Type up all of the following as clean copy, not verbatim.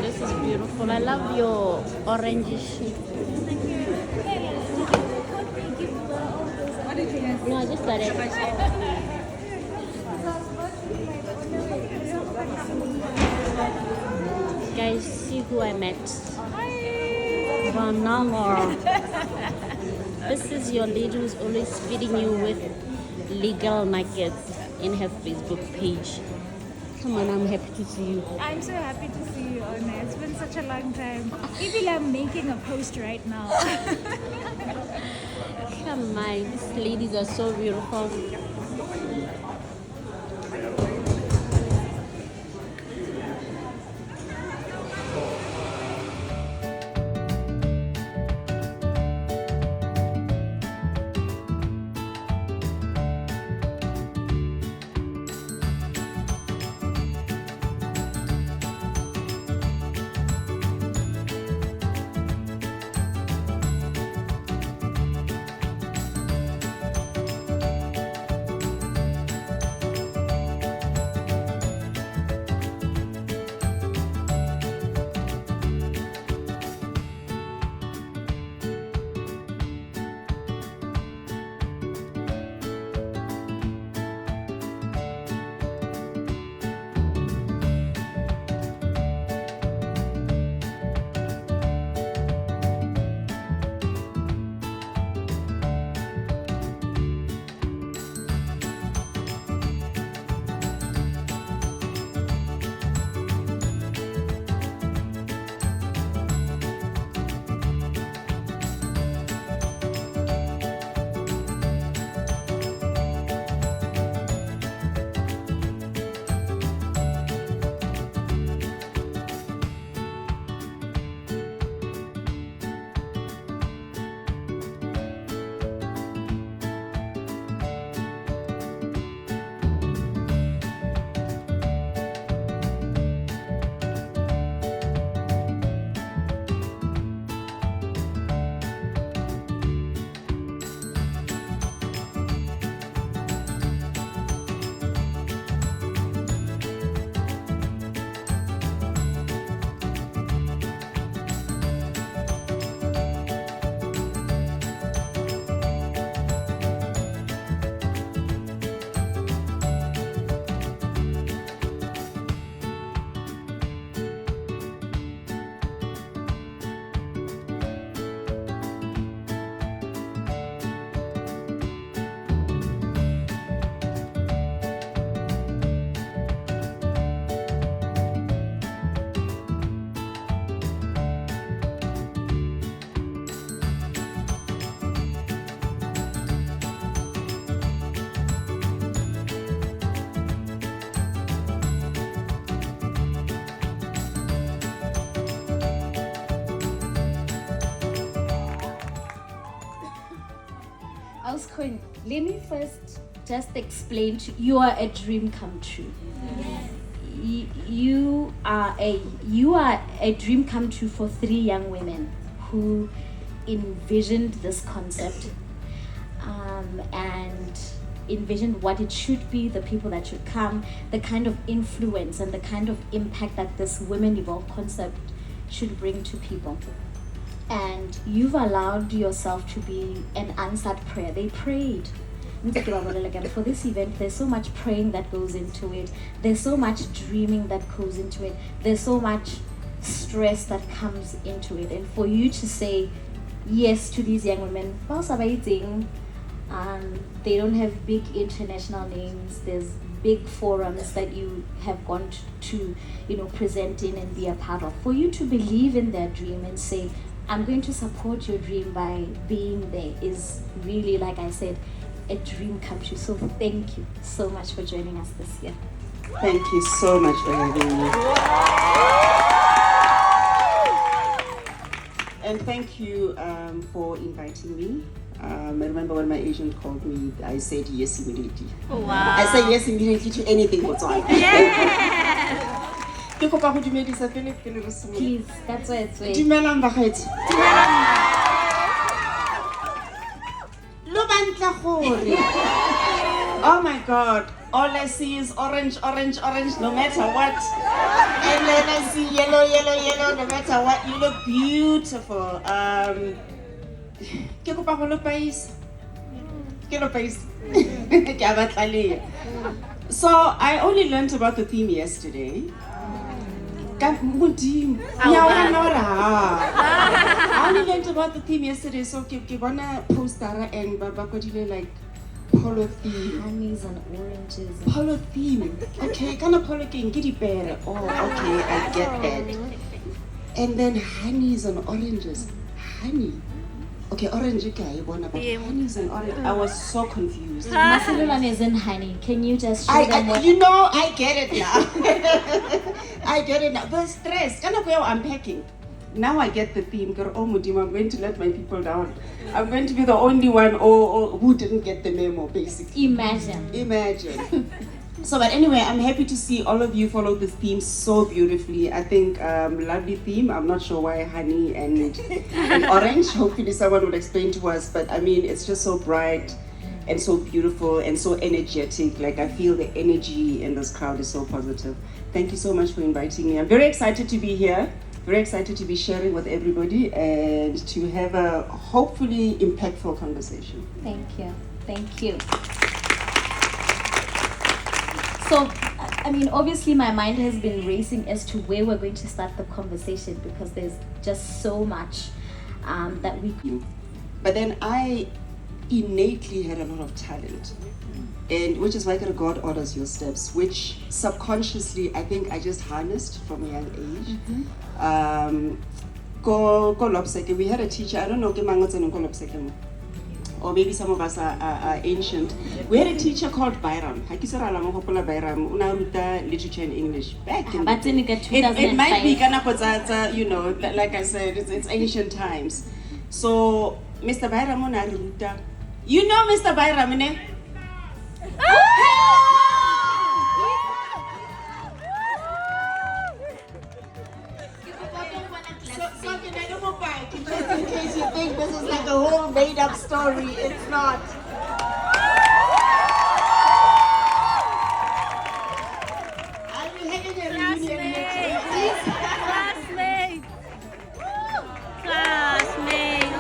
This is beautiful. I love your orangish. No, I just got it. Guys, see who I met. Vanilla. This is your lady who's always feeding you with legal nuggets in her Facebook page. Come on, I'm happy to see you. I'm so happy to see you, Ona. It's been such a long time. I feel I'm making a post right now. Come on, these ladies are so beautiful. Let me first just explain to you, are a dream come true. Yes. You are a dream come true for 3 young women who envisioned this concept and envisioned what it should be, the people that should come, the kind of influence and the kind of impact that this Women Evolve concept should bring to people. And you've allowed yourself to be an answered prayer. They prayed. For this event, there's so much praying that goes into it. There's so much dreaming that goes into it. There's so much stress that comes into it. And for you to say yes to these young women, they don't have big international names. There's big forums that you have gone to present in and be a part of. For you to believe in their dream and say, I'm going to support your dream by being there is really, like I said, a dream come true. So thank you so much for joining us this year. Thank you so much for having me. And thank you for inviting me. I remember when my agent called me, I said yes immediately. Oh, wow. I said yes immediately to anything whatsoever. Yeah. Please, that's why it's way. Oh my God, all I see is orange, orange, orange, no matter what. And then I see yellow, yellow, yellow. No matter what, you look beautiful. Ke kopa go lo paisa. Ke lo paisa. Ke a batla. So I only learned about the theme yesterday. I only learned about the theme yesterday, so ke bona poster and baba kodile like polo theme. Honeys and oranges. Polo theme. Okay, kind of polo king giddy bear. Oh, okay, I get that. And then honeys and oranges. Honey. Okay, orange guy, but honeys and orange. I was so confused. Masalulan is in honey. Can you just show them what? You know, I get it now. I get it now. The stress, kind of where I'm packing. Now I get the theme. Oh, Mudim, I'm going to let my people down. I'm going to be the only one who didn't get the memo, basically. Imagine. So, but anyway, I'm happy to see all of you follow this theme so beautifully. I think lovely theme. I'm not sure why honey and orange. Hopefully someone will explain to us. But I mean, it's just so bright and so beautiful and so energetic. Like I feel the energy in this crowd is so positive. Thank you so much for inviting me. I'm very excited to be here. Very excited to be sharing with everybody and to have a hopefully impactful conversation. Thank you. Thank you. So, I mean, obviously my mind has been racing as to where we're going to start the conversation because there's just so much that we could. But then I innately had a lot of talent, and which is why God orders your steps, which subconsciously I think I just harnessed from a young age. Go Lobseke. We had a teacher, I don't know, or maybe some of us are ancient. We had a teacher called Bayram. Bayram, Unaruta literature and English. Back in it might be Kanapozata, you know, like I said, it's ancient times. So Mr. Bayram Unaruta. You know Mr. Bayram, ne? Just in case you think this is like a whole made-up story, it's not. Are you having a reunion next week? Classmate.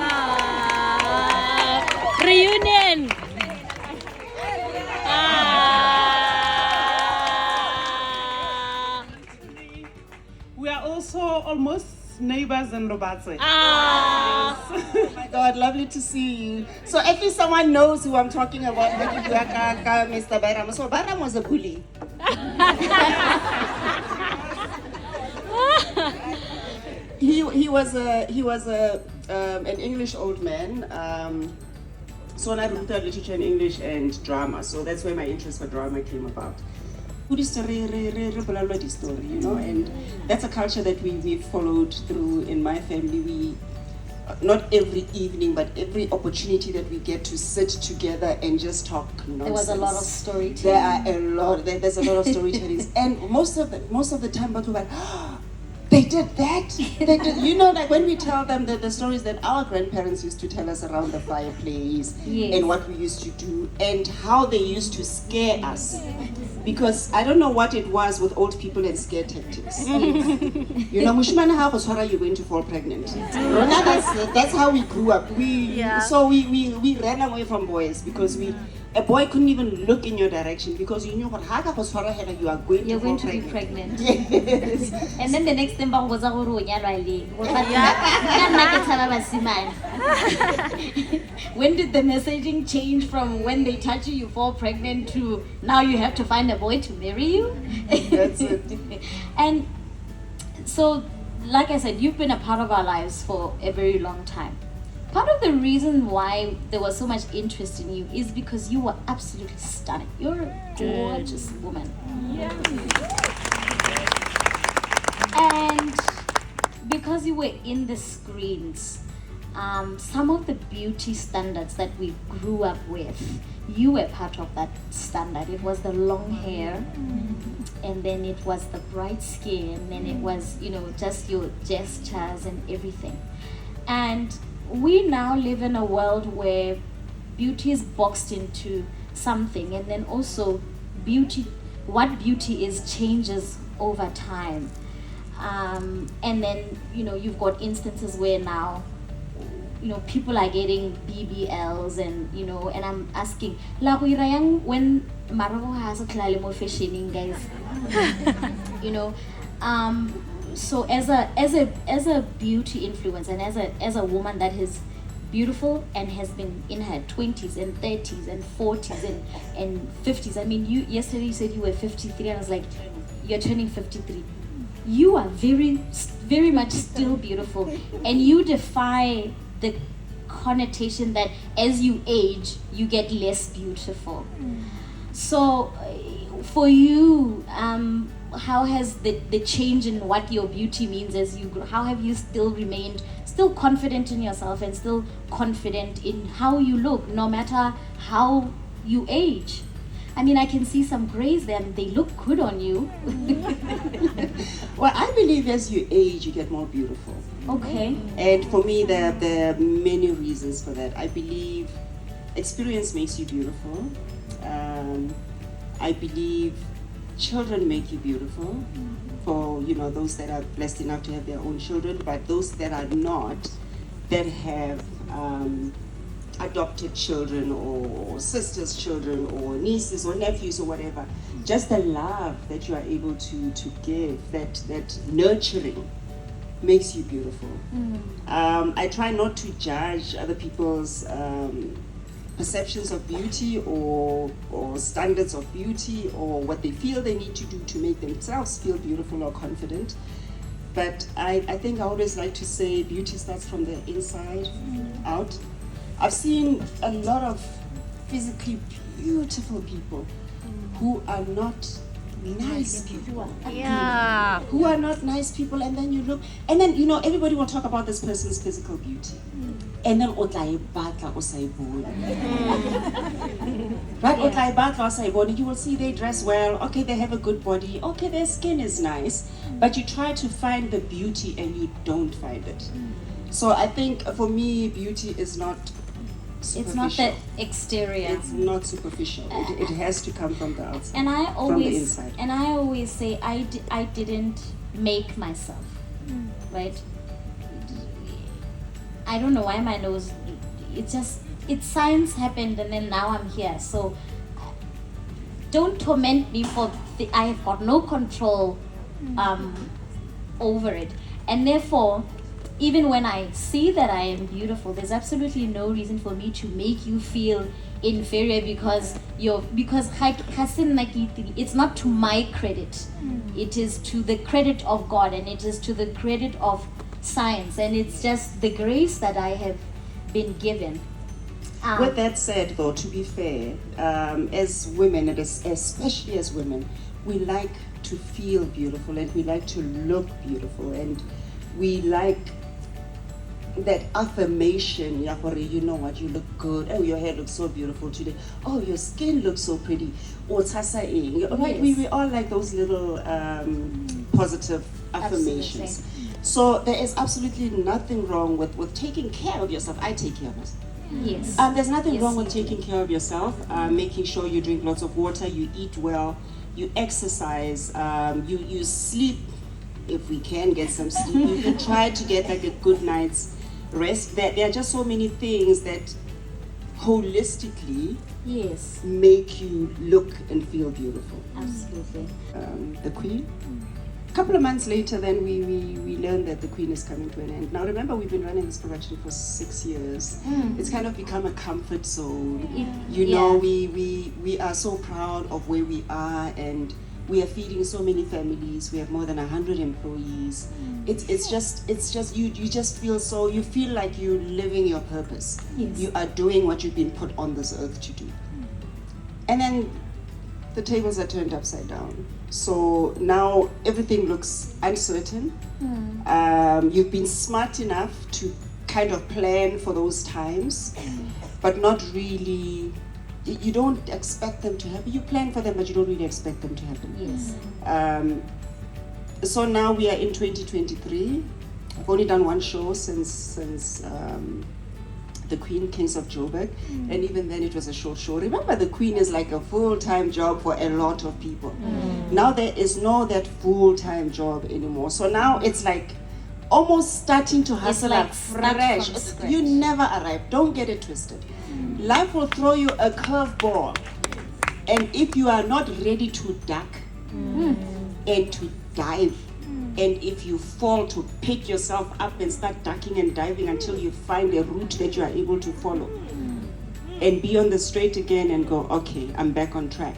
Reunion. We are also almost neighbors in Lobatse. Oh my God, lovely to see you. So at least someone knows who I'm talking about. Mr. Bayram. So Bayram was a bully. He was an English old man. So I wrote literature in English and drama. So that's where my interest for drama came about. Story, you know, and that's a culture that we followed through in my family. We not every evening, but every opportunity that we get to sit together and just talk nonsense. There was a lot of storytelling. There's a lot of storytelling, and most of the time, but we're like, oh, they did that. They did. You know, like when we tell them the stories that our grandparents used to tell us around the fireplace, yes, and what we used to do, and how they used to scare us. Because I don't know what it was with old people and scare tactics. You know, you're going to fall pregnant. That's how we grew up. So we ran away from boys because a boy couldn't even look in your direction because you knew what you are going You're to going fall to be pregnant. Yes. And then the next thing was when did the messaging change from when they touch you fall pregnant to now you have to find a boy to marry you? That's it. And so, like I said, you've been a part of our lives for a very long time. Part of the reason why there was so much interest in you is because you were absolutely stunning. You're a gorgeous woman. Yeah. And because you were in the screens, some of the beauty standards that we grew up with, you were part of that standard. It was the long hair, and then it was the bright skin, and it was, you know, just your gestures and everything. And we now live in a world where beauty is boxed into something, and then also beauty, what beauty is changes over time. And then, you've got instances where now, people are getting BBLs and I'm asking, La when Marabo has a Klalimo fashioning, guys. So as a beauty influencer and as a woman that is beautiful and has been in her 20s and 30s and 40s and 50s. I mean, yesterday you said you were 53 and I was like, you're turning 53. You are very, very much still beautiful, and you defy the connotation that as you age, you get less beautiful. So for you, how has the change in what your beauty means as you grow, how have you still remained still confident in yourself and still confident in how you look, no matter how you age? I mean, I can see some grays there and they look good on you. Well, I believe as you age, you get more beautiful. Okay. And for me, there are many reasons for that. I believe experience makes you beautiful. I believe children make you beautiful. For those that are blessed enough to have their own children, but those that are not, that have adopted children or sisters' children or nieces or nephews or whatever, just the love that you are able to give, that nurturing, makes you beautiful. I try not to judge other people's perceptions of beauty or standards of beauty or what they feel they need to do to make themselves feel beautiful or confident. But I think I always like to say beauty starts from the inside out. I've seen a lot of physically beautiful people who are not nice people. Yeah. Who are not nice people, and then you look, and then everybody will talk about this person's physical beauty. And then right, you will see they dress well, okay, they have a good body, okay, their skin is nice, but you try to find the beauty and you don't find it. So I think for me, beauty is not superficial. It's not that exterior. It's not superficial. It has to come from the outside. And I from the inside. I always say I didn't make myself, right? I don't know why my nose. It's science happened, and then now I'm here. So don't torment me for I have got no control over it, and therefore, even when I see that I am beautiful, there's absolutely no reason for me to make you feel inferior because it's not to my credit. It is to the credit of God, and it is to the credit of science, and it's just the grace that I have been given. With that said, though, to be fair, as women, and especially as women, we like to feel beautiful and we like to look beautiful, and we like that affirmation, you know what, you look good, oh, your hair looks so beautiful today, oh, your skin looks so pretty, right? We all like those little positive affirmations. Absolutely. So there is absolutely nothing wrong with taking care of yourself. I take care of myself. Yes. There's nothing Yes, wrong with you do. taking care of yourself, making sure you drink lots of water, you eat well, you exercise, you sleep if we can get some sleep. You can try to get like a good night's rest. There are just so many things that holistically Yes. make you look and feel beautiful. Absolutely. The Queen. A couple of months later, then we learned that the Queen is coming to an end. Now remember, we've been running this production for 6 years. It's kind of become a comfort zone. We are so proud of where we are, and we are feeding so many families. We have more than 100 employees. It's just you just feel like you're living your purpose. Yes. You are doing what you've been put on this earth to do. And then the tables are turned upside down. So now everything looks uncertain. You've been smart enough to kind of plan for those times, but not really. You don't expect them to happen. You plan for them, but you don't really expect them to happen. Yes. So now we are in 2023. I've only done one show since the Queen Kings of Joburg, and even then it was a short show. Remember, the Queen is like a full-time job for a lot of people. Now there is no that full-time job anymore. So now it's like almost starting to hustle like afresh. start from scratch. You never arrive. Don't get it twisted. Life will throw you a curveball, and if you are not ready to duck and to dive, and if you fall, to pick yourself up and start ducking and diving until you find a route that you are able to follow, and be on the straight again and go, okay, I'm back on track.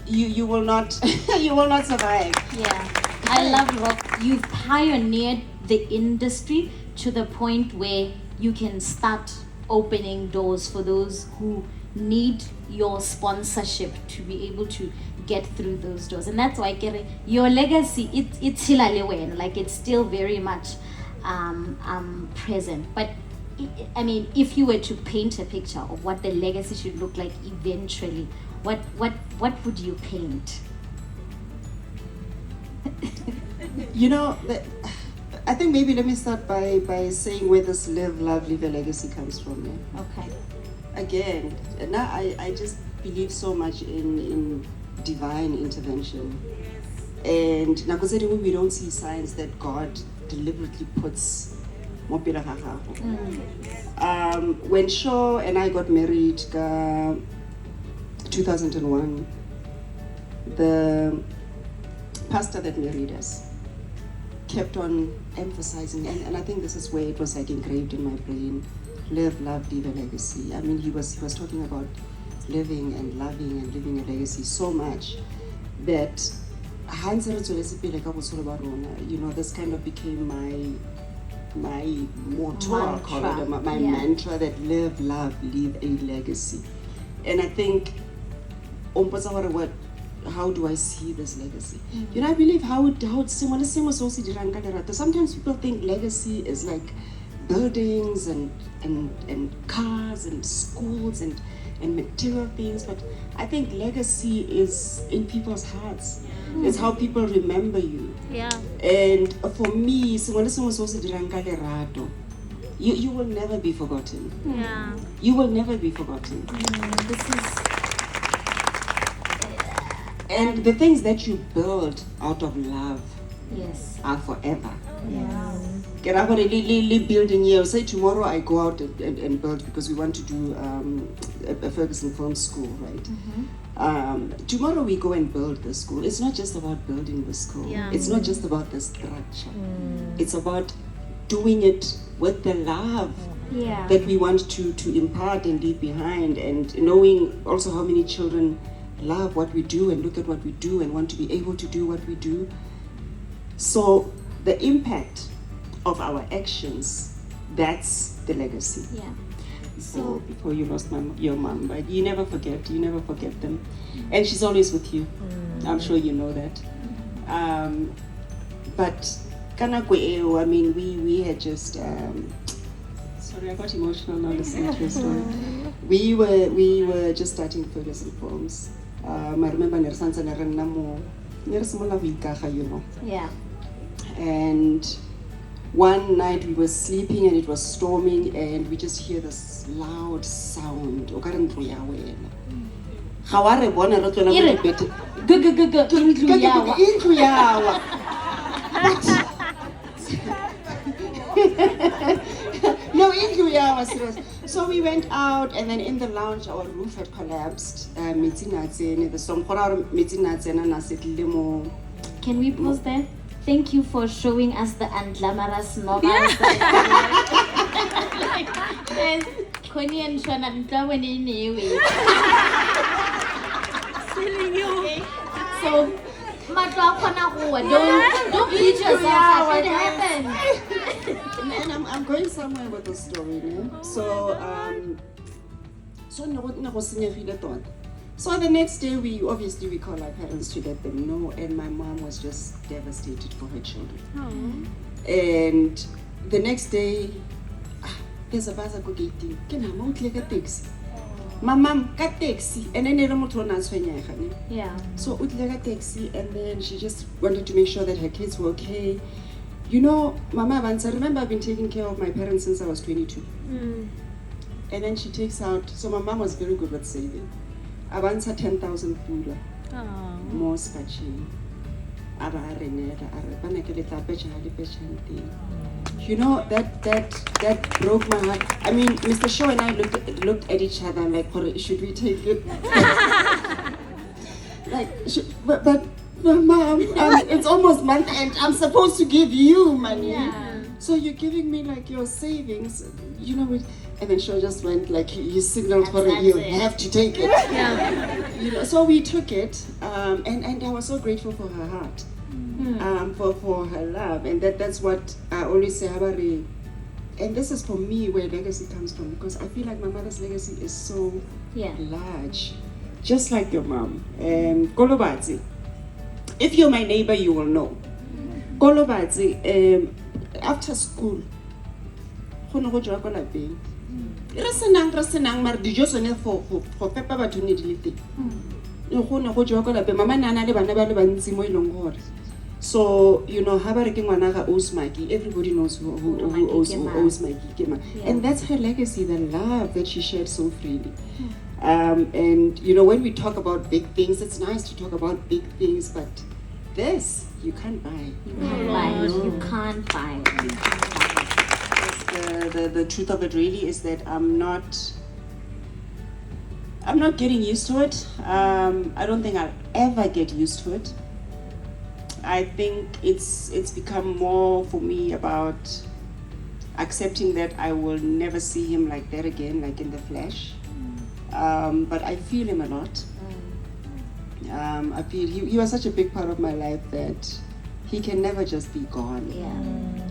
You will not you will not survive. Yeah, I love Rock. You've pioneered the industry to the point where you can start opening doors for those who need your sponsorship to be able to get through those doors. And that's why your legacy, it's like it's still very much present. But I mean, if you were to paint a picture of what the legacy should look like eventually, what would you paint? You know, I think maybe let me start by saying where this live, love, leave a legacy comes from. Yeah? Okay. Again, now I just believe so much in divine intervention. And nakozedi, we don't see signs that God deliberately puts mo pele ga gago. When Shaw and I got married, 2001, the pastor that married us kept on emphasizing, and I think this is where it was like engraved in my brain: live, love, leave a legacy. I mean, he was talking about living and loving and leaving a legacy so much that you know, this kind of became my motto, I'll call it, my mantra, that live, love, leave a legacy. And I think, how do I see this legacy? You know, I believe sometimes people think legacy is like buildings and cars and schools and material things, but I think legacy is in people's hearts. It's how people remember you. Yeah. And for me, you will never be forgotten. Yeah. You will never be forgotten. This is. And the things that you build out of love Yes. are forever. Yes. Get up building here. Say tomorrow I go out and build, because we want to do a Ferguson Film School, right? Tomorrow we go and build the school. It's not just about building the school. Yeah. It's not just about the structure. It's about doing it with the love Yeah. that we want to impart and leave behind, and knowing also how many children love what we do and look at what we do and want to be able to do what we do. So the impact of our actions, that's the legacy. Yeah. So before you lost your mom, but you never forget them, and she's always with you. I'm sure you know that. But Kanakwe, I mean, we had just sorry, I got emotional now listening to your story. We were just starting Ferguson Films. I remember Nersansa Nerenamo, Nersmola Vikaha, you know. Yeah. And one night we were sleeping and it was storming, and we just hear this loud sound. No, serious. So we went out, and then in the lounge our roof had collapsed. Can we pause there? Thank you for showing us the unglamorous novels. Guys, Connie and Shona don't So, don't beat yourself. It happened. And I'm going somewhere with the story, no? So the next day we call our parents to let them know, and my mom was just devastated for her children. And the next day, there's a buzzer go gating. Can I mount like a taxi? My mom got taxi, and then Yeah. so we like a taxi, and then she just wanted to make sure that her kids were okay. You know, Mama Vance, I remember I've been taking care of my parents since I was 22. And then she takes out, so my mom was very good with saving. Avanza 10,000 pula, more spaching. You know, that broke my heart. I mean, Mr. Shaw and I looked at each other like, should we take it? But Mom, it's almost month end. I'm supposed to give you money. Yeah. So you're giving me like your savings, you know. And then Shaw just went like, he signaled for it. You have to take it. Yeah. You know, so we took it, and I was so grateful for her heart, for her love, and that's what I always say. Habari, and this is for me where legacy comes from, because I feel like my mother's legacy is so large, just like your mom. Kolobatsi, if you're my neighbor, you will know. Kolobatsi, after school, go ne go jwa kwa lapeng. Re senang mare dijo tsone go fepa batho ne di le teng. Go ne go jwa kwa lapeng, mama nana le bana ba le bantsi mo ileng gore. So, you know, ha ba re ke ngwana ga owes Maki, everybody knows who owes Maki. And that's her legacy, the love that she shared so freely. And, you know, when we talk about big things, it's nice to talk about big things, but this, you can't buy. You can't buy it. You can't buy it. The truth of it really is that I'm not getting used to it. I don't think I'll ever get used to it. I think it's become more for me about accepting that I will never see him like that again, like in the flesh. But I feel him a lot. I feel he was such a big part of my life that he can never just be gone. Yeah.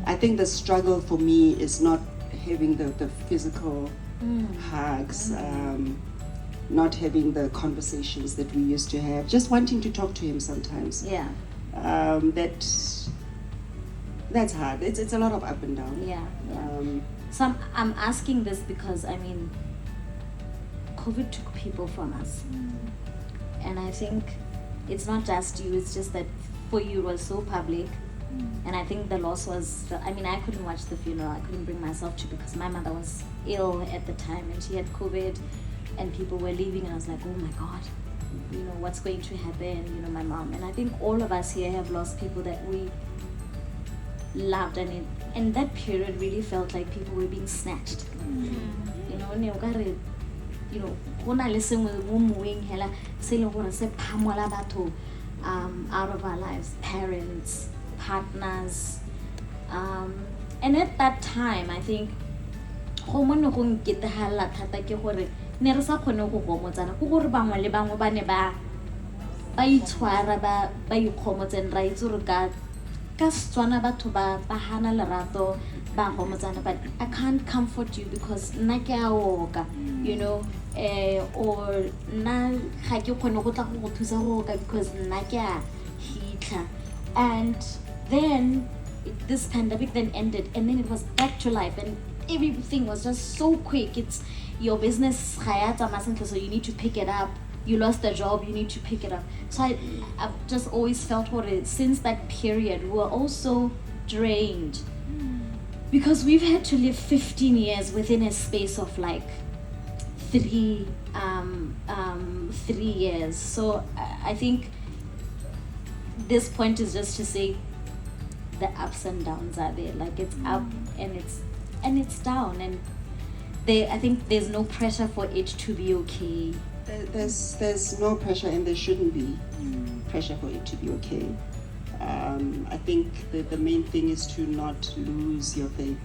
I think the struggle for me is not having the physical hugs, not having the conversations that we used to have, just wanting to talk to him sometimes. Yeah. That's hard. It's a lot of up and down. Yeah. So I'm asking this because, I mean, COVID took people from us. And I think it's not just you, it's just that for you it was so public. And I think the loss was, I mean, I couldn't watch the funeral. I couldn't bring myself to, because my mother was ill at the time and she had COVID and people were leaving and I was like, oh my God, you know, what's going to happen, you know, my mom. And I think all of us here have lost people that we loved, and that period really felt like people were being snatched. You know, gona le sengwe mo moeng hela se le gore se phamola batho out of our lives, parents, partners, and at that time I think go mo ne go nketehalla thata ke gore ne re sa khone go gomotsana go gore bangwe le bangwe ba ne ba itshwara ba ikgomotseng ra itse re ka Setswana batho ba hana lerato ba gomotsana, but I can't comfort you because nna ke a oka, you know, or na ga ke khone go tla go thusa go oka because nna ke a hitla. And then this pandemic then ended and then it was back to life and everything was just so quick. It's your business, so you need to pick it up. You lost a job, you need to pick it up. So I've just always felt since that period, we were also drained. Because we've had to live 15 years within a space of like 3 years. So I think this point is just to say the ups and downs are there. Like it's up and it's down, and I think there's no pressure for it to be okay. There's no pressure, and there shouldn't be pressure for it to be okay. I think the main thing is to not lose your faith,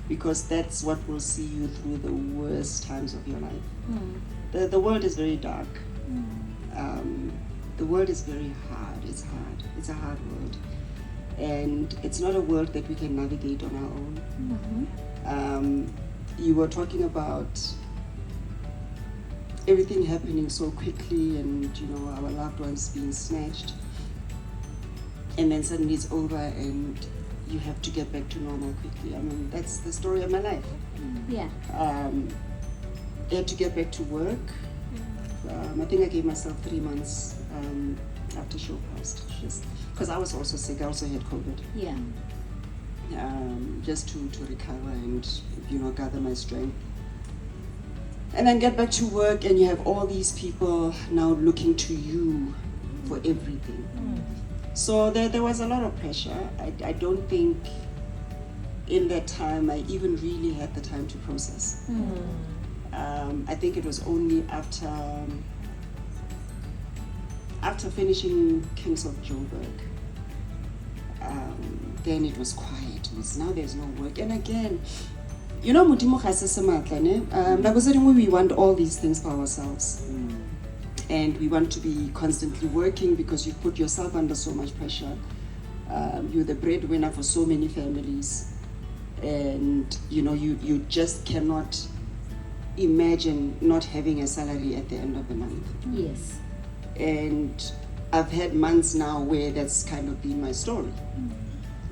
because that's what will see you through the worst times of your life. The world is very dark. The world is very hard. It's hard. It's a hard world, and it's not a world that we can navigate on our own. You were talking about everything happening so quickly, and you know, our loved ones being snatched, and then suddenly it's over and you have to get back to normal quickly. I mean, that's the story of my life. Yeah. I had to get back to work. I think I gave myself 3 months after Shaw passed, just because I was also sick. I also had COVID. Yeah. just to recover and, gather my strength. And then get back to work, and you have all these people now looking to you for everything. So there was a lot of pressure. I don't think in that time I even really had the time to process. I think it was only after finishing Kings of Joburg, then it was quiet. It was, now there's no work. And again, Modimo ga se sematla ne. Like I said, we want all these things for ourselves. And we want to be constantly working because you put yourself under so much pressure. You're the breadwinner for so many families. And you just cannot imagine not having a salary at the end of the month. Yes. And I've had months now where that's kind of been my story.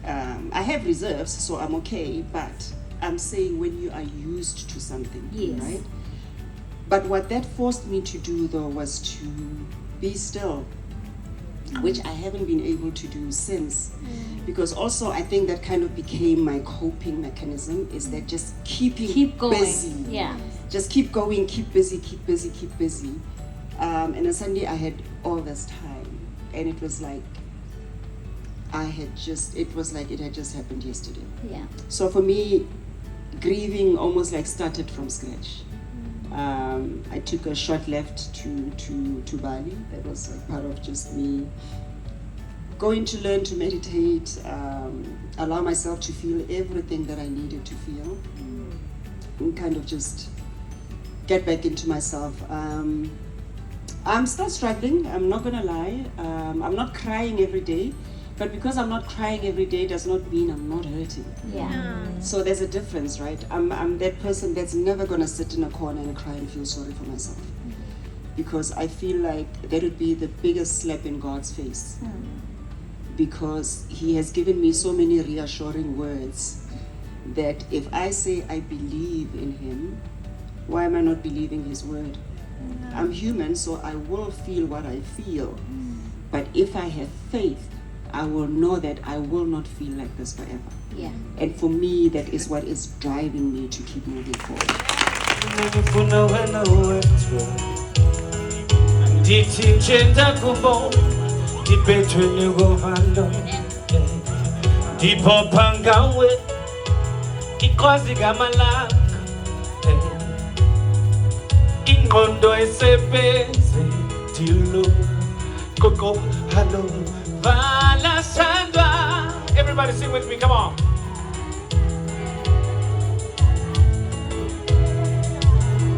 I have reserves, so I'm okay, but I'm saying when you are used to something, yes, right? But what that forced me to do though was to be still, which I haven't been able to do since. Because also I think that kind of became my coping mechanism, is that just keep going. busy. Yeah. Just keep going, keep busy. And then suddenly I had all this time, and it was like it had just happened yesterday. Yeah. So for me, grieving almost like started from scratch. I took a short left to Bali. That was like part of just me going to learn to meditate, allow myself to feel everything that I needed to feel, and kind of just get back into myself. I'm still struggling, I'm not gonna lie. I'm not crying every day, but because I'm not crying every day does not mean I'm not hurting. Yeah. So there's a difference, right? I'm that person that's never gonna sit in a corner and cry and feel sorry for myself. Because I feel like that would be the biggest slap in God's face. Because He has given me so many reassuring words that if I say I believe in Him, why am I not believing His word? I'm human, so I will feel what I feel. But if I have faith, I will know that I will not feel like this forever. Yeah. And for me, that is what is driving me to keep moving forward. Ingondo esebenze tilo koko hello vala sandwa. Everybody sing with me, come on.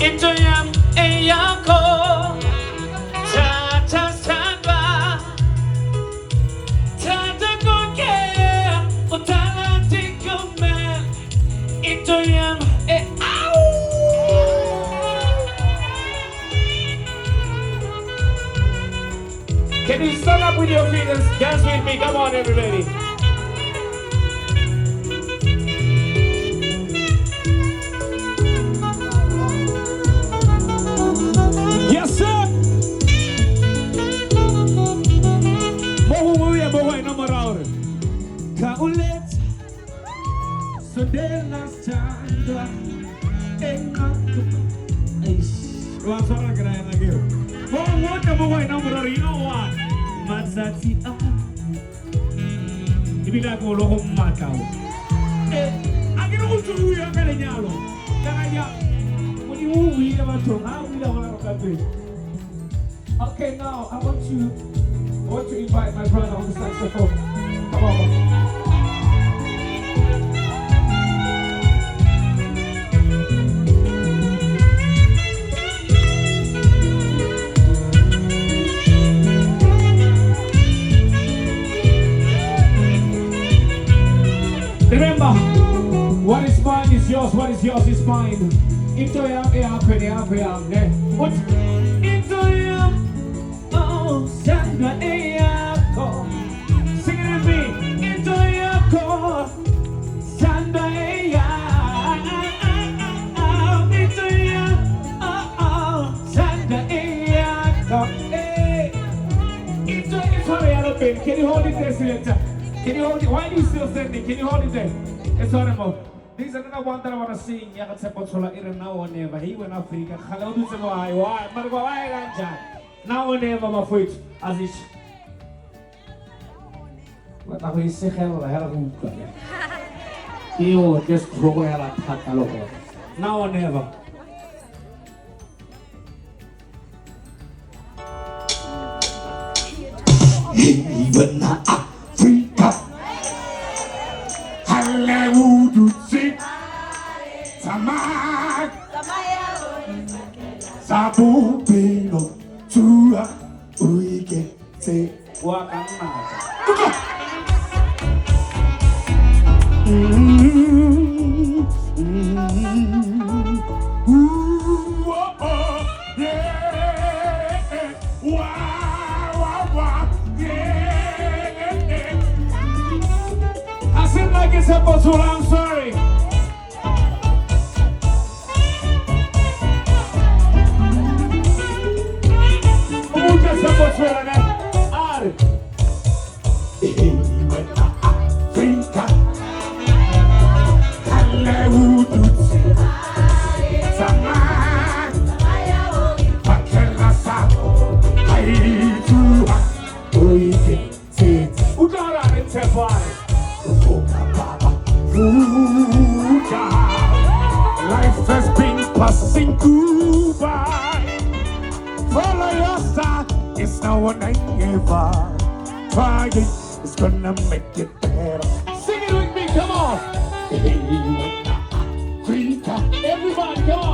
Ito yam eyako tata sandwa tata koke utala tikome. Ito yam Can you stand up with your feet and dance with me? Come on, everybody. Yes, sir. Mohu ya mohu ina maraure. Kaulet. So de last time. What's all I can give? What the boy number? You know what? Matsati ibila ko lo hom matao agiro utu ya kale nyalo kaya muni uwi ya bato ha uwi la wana kape. Okay, now I want to invite my brother on the saxophone. Come on. Remember, what is mine is yours, what is yours is mine. Into yam, what? Into yam, oh, Sandra, sing it with me. Into yam, Sandra, into yam, oh, Sandra, into yam. Can you hold it there, selector? Can you hold it? Why are you still standing? Can you hold it there? It's horrible. There's another one that I want to sing. Yakat sa Potsola Ira now or never. He went Africa. Hello to the why. Margawai Ranja. Now or never, my foot. As it. What are we saying? Hello, hello. You just throw a lot of now or never. Even Africa, Hollywood, see, Samad, Sabu, Pino, Tua, Uike, say, Wakamata. I'm sorry. Life has been passing goodbye. Follow your star, it's now or never. Try it, it's gonna make it better. Sing it with me, come on. Africa, everybody, come on.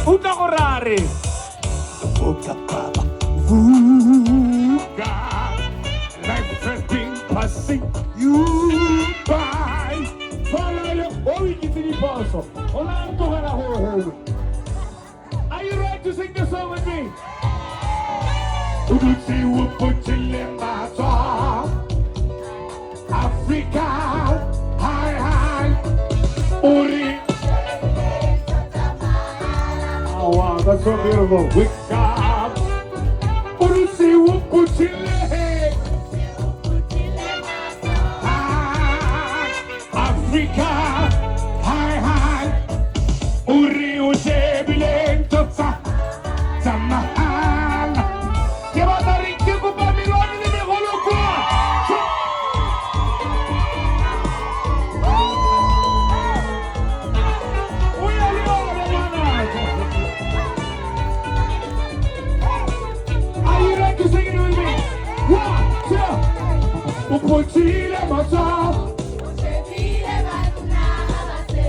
Unakorare. Life has been passing you by. Follow your Are you ready to sing the song with me? Africa, hi, hi, Uri. Oh wow, that's so beautiful. Wake up, Urusi Wupuchile. Africa, hi, hi, Uri Ujebile Totsa, Zamahana. Kebadari Kikupa Milani ni Holokwa. Upochile maso,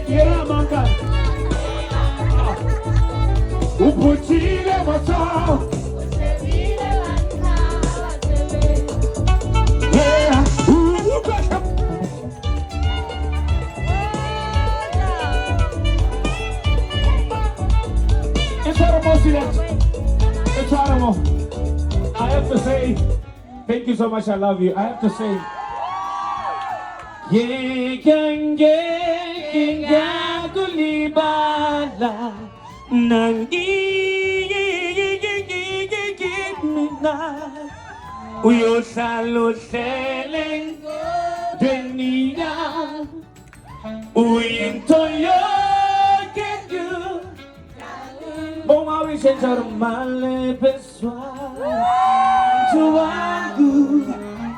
yeah manka. Upochile maso, yeah. It's horrible. I have to say, thank you so much. I love you. I have to say. Kulibala nang uyo salo seleng denia uyin toyo kenyu bongawi senjar male peswa tuangu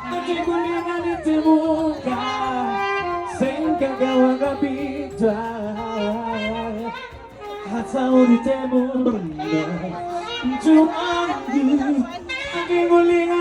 nanti kuningan itimuka Kagawa kapita hata uritemurna tuangu aking ulingan